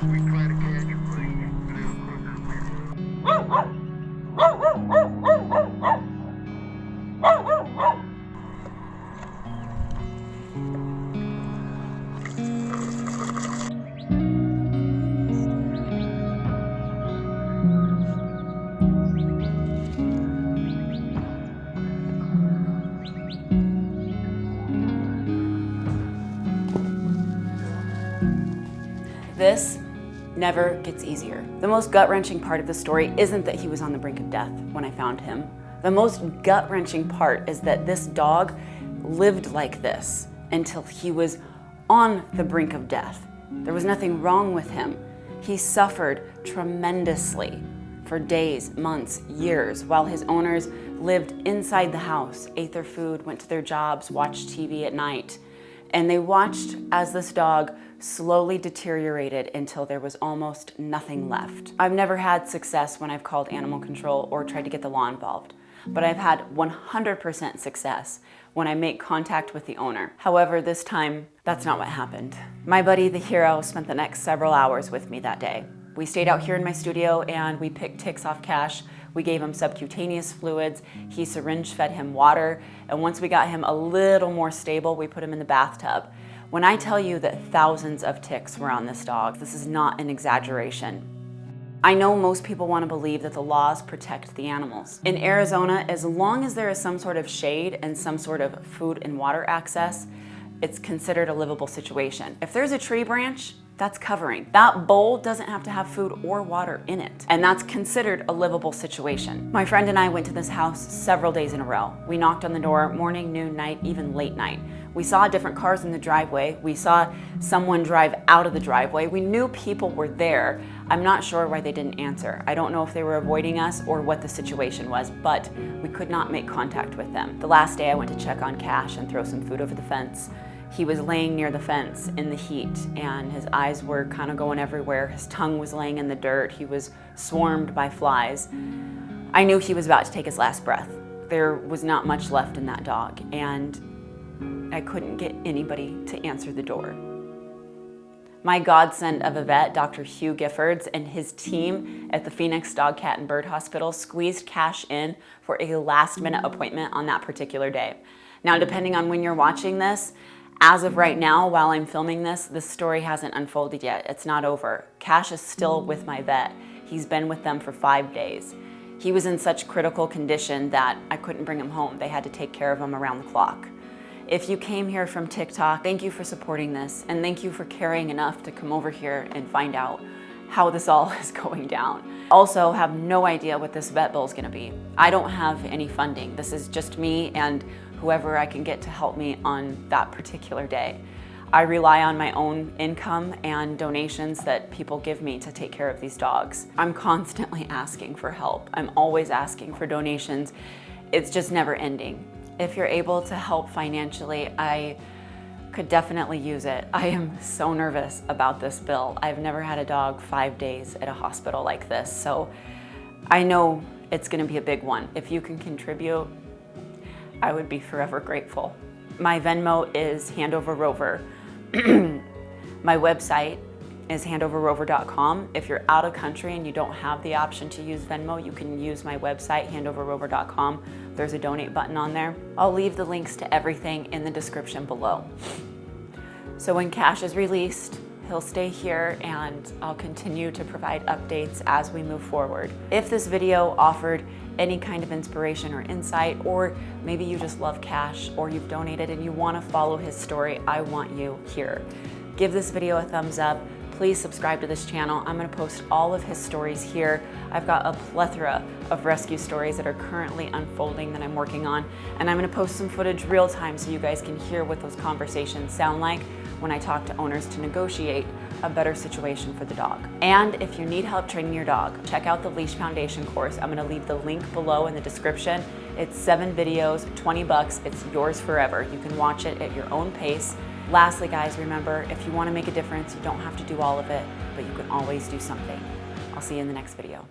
We try to catch you, This never gets easier. The most gut-wrenching part of the story isn't that he was on the brink of death when I found him. The most gut-wrenching part is that this dog lived like this until he was on the brink of death. There was nothing wrong with him. He suffered tremendously for days, months, years, while his owners lived inside the house, ate their food, went to their jobs, watched TV at night. And they watched as this dog slowly deteriorated until there was almost nothing left. I've never had success when I've called animal control or tried to get the law involved, but I've had 100% success when I make contact with the owner. However, this time, that's not what happened. My buddy, the hero, spent the next several hours with me that day. We stayed out here in my studio and we picked ticks off Cash. We gave him subcutaneous fluids. He syringe fed him water. And once we got him a little more stable, we put him in the bathtub. When I tell you that thousands of ticks were on this dog, this is not an exaggeration. I know most people want to believe that the laws protect the animals. In Arizona, as long as there is some sort of shade and some sort of food and water access, it's considered a livable situation. If there's a tree branch, that's covering. That bowl doesn't have to have food or water in it, and that's considered a livable situation. My friend and I went to this house several days in a row. We knocked on the door morning, noon, night, even late night. We saw different cars in the driveway. We saw someone drive out of the driveway. We knew people were there. I'm not sure why they didn't answer. I don't know if they were avoiding us or what the situation was, but we could not make contact with them. The last day I went to check on Cash and throw some food over the fence. He was laying near the fence in the heat and his eyes were kind of going everywhere. His tongue was laying in the dirt. He was swarmed by flies. I knew he was about to take his last breath. There was not much left in that dog and I couldn't get anybody to answer the door. My godsend of a vet, Dr. Hugh Giffords, and his team at the Phoenix Dog, Cat, and Bird Hospital squeezed Cash in for a last-minute appointment on that particular day. Now, depending on when you're watching this, as of right now, while I'm filming this story hasn't unfolded yet. It's not over. Cash is still with my vet. He's been with them for 5 days. He was in such critical condition that I couldn't bring him home. They had to take care of him around the clock. If you came here from TikTok, thank you for supporting this, and thank you for caring enough to come over here and find out how this all is going down. Also, have no idea what this vet bill is gonna be. I don't have any funding. This is just me and whoever I can get to help me on that particular day. I rely on my own income and donations that people give me to take care of these dogs. I'm constantly asking for help. I'm always asking for donations. It's just never ending. If you're able to help financially, I could definitely use it. I am so nervous about this bill. I've never had a dog 5 days at a hospital like this, so I know it's gonna be a big one. If you can contribute, I would be forever grateful. My Venmo is Handover Rover. My website is handoverrover.com. If you're out of country and you don't have the option to use Venmo, you can use my website, handoverrover.com. There's a donate button on there. I'll leave the links to everything in the description below. So when Cash is released, he'll stay here and I'll continue to provide updates as we move forward. If this video offered any kind of inspiration or insight, or maybe you just love Cash or you've donated and you want to follow his story, I want you here. Give this video a thumbs up. Please subscribe to this channel. I'm going to post all of his stories here. I've got a plethora of rescue stories that are currently unfolding that I'm working on, and I'm going to post some footage real time so you guys can hear what those conversations sound like when I talk to owners to negotiate a better situation for the dog. And if you need help training your dog, check out the Leash Foundation course. I'm going to leave the link below in the description. It's 7 videos, $20. It's yours forever. You can watch it at your own pace. Lastly, guys, remember, if you want to make a difference, you don't have to do all of it, but you can always do something. I'll see you in the next video.